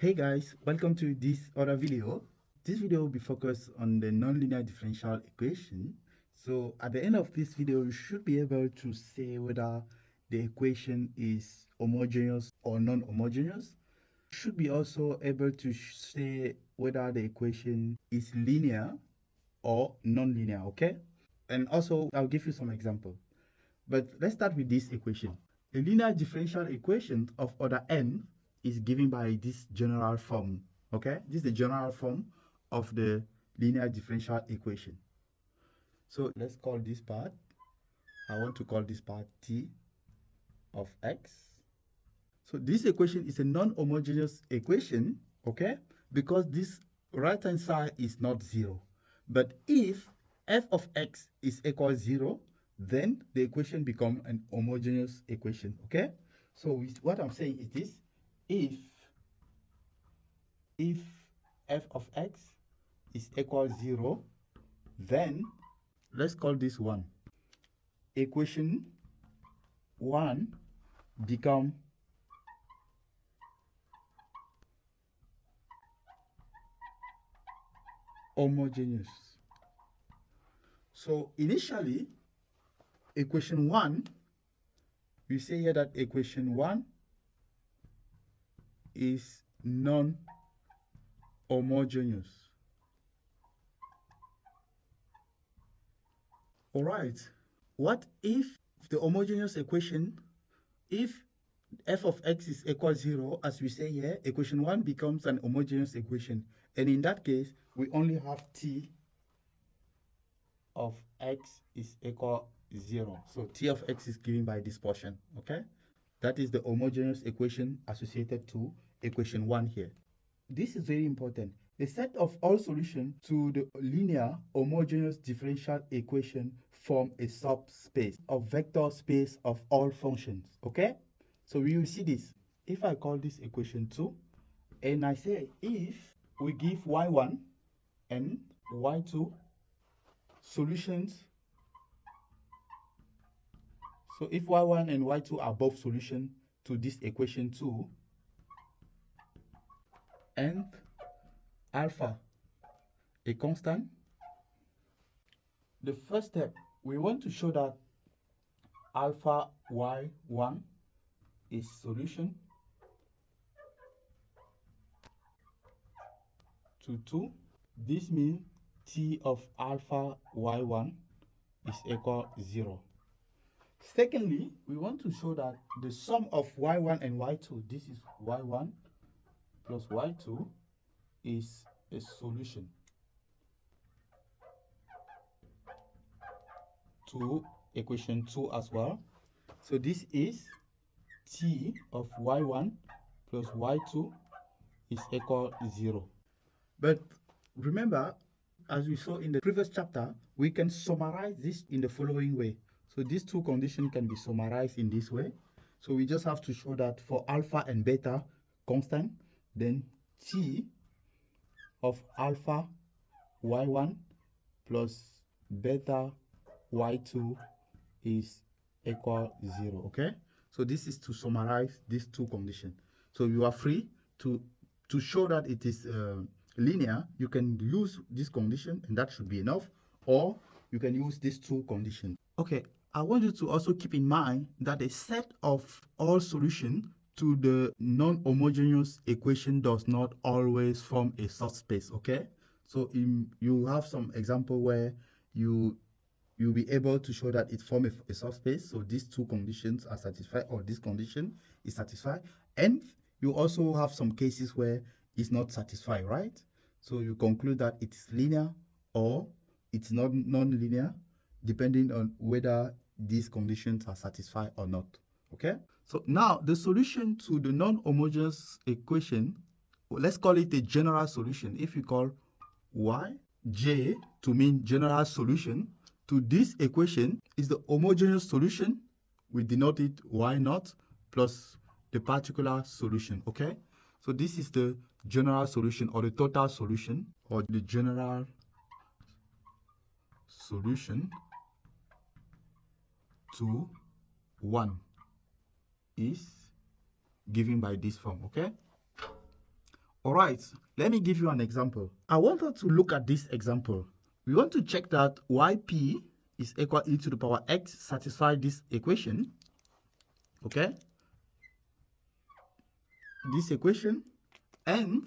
Hey guys, welcome to this other video. This video will be focused on the nonlinear differential equation. So at the end of this video, you should be able to say whether the equation is homogeneous or non-homogeneous. You should be also able to say whether the equation is linear or non-linear, okay? And also, I'll give you some example. But let's start with this equation. A linear differential equation of order n is given by this general form, okay? This is the general form of the linear differential equation. So let's call this part, I want to call this part t of x. So this equation is a non-homogeneous equation, okay? Because this right-hand side is not 0. But if f of x is equal 0, then the equation becomes an homogeneous equation, okay? So what I'm saying is this: if f of x is equal 0, then let's call this 1. Equation 1 become homogeneous. So initially, equation 1, we say here that equation 1 is non-homogeneous. All right, what if the homogeneous equation, if f of x is equal 0, as we say here, equation 1 becomes an homogeneous equation. And in that case, we only have t of x is equal 0. So t of x is given by this portion, okay? That is the homogeneous equation associated to equation 1 here. This is very important. The set of all solutions to the linear homogeneous differential equation form a subspace of vector space of all functions, okay? So we will see this. If I call this equation 2, and I say if we give y1 and y2 solutions, so if y1 and y2 are both solutions to this equation 2, and alpha a constant, the first step, we want to show that alpha y1 is solution to 2. This means t of alpha y1 is equal 0. Secondly, we want to show that the sum of y1 and y2, this is y1 plus y2, is a solution to equation 2 as well. So this is t of y1 plus y2 is equal 0. But remember, as we saw in the previous chapter, we can summarize this in the following way. So these two conditions can be summarized in this way. So we just have to show that for alpha and beta constant, then t of alpha y1 plus beta y2 is equal 0, okay? So this is to summarize these two conditions. So you are free to show that it is linear. You can use this condition and that should be enough, or you can use these two conditions. Okay, I want you to also keep in mind that a set of all solutions to the non-homogeneous equation does not always form a subspace, okay? So you have some example where you'll be able to show that it forms a subspace. So these two conditions are satisfied, or this condition is satisfied. And you also have some cases where it's not satisfied, right? So you conclude that it is linear or it's not non-linear, depending on whether these conditions are satisfied or not, okay? So now the solution to the non-homogeneous equation, let's call it a general solution. If you call J to mean general solution to this equation is the homogeneous solution, we denote it y0 plus the particular solution, okay? So this is the general solution, or the total solution, or the general solution to 1 is given by this form, okay? All right, let me give you an example. I want us to look at this example. We want to check that yp is equal e to the power x satisfy this equation. Okay? This equation, and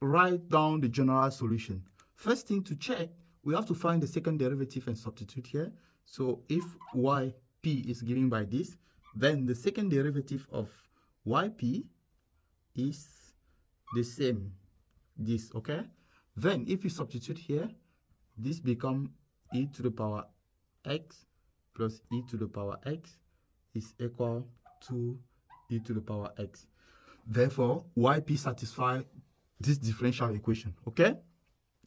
write down the general solution. First thing to check, we have to find the second derivative and substitute here. So if yp is given by this, then the second derivative of yp is the same, this, okay? Then if you substitute here, this becomes e to the power x plus e to the power x is equal to e to the power x. Therefore, yp satisfies this differential equation, okay?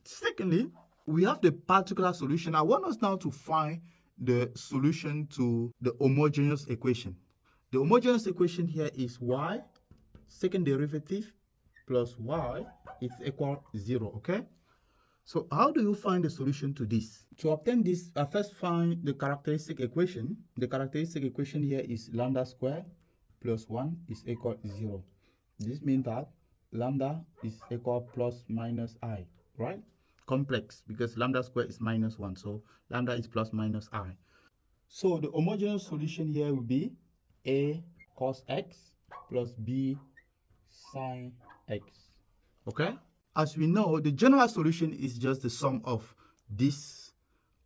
Secondly, we have the particular solution. I want us now to find the solution to the homogeneous equation. The homogeneous equation here is y, second derivative, plus y is equal 0, okay? So how do you find the solution to this? To obtain this, I first find the characteristic equation. The characteristic equation here is lambda squared plus 1 is equal to 0. This means that lambda is equal plus minus I, right? Complex, because lambda squared is minus 1, so lambda is plus minus I. So the homogeneous solution here will be a cos x plus b sine x, okay? As we know, the general solution is just the sum of this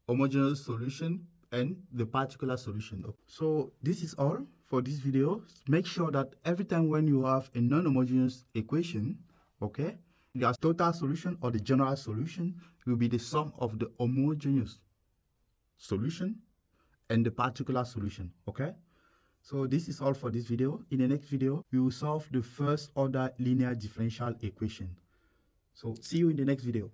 homogeneous solution and the particular solution. So this is all for this video. Make sure that every time when you have a non-homogeneous equation, okay, the total solution or the general solution will be the sum of the homogeneous solution and the particular solution, okay? So this is all for this video. In the next video, we will solve the first order linear differential equation. So see you in the next video.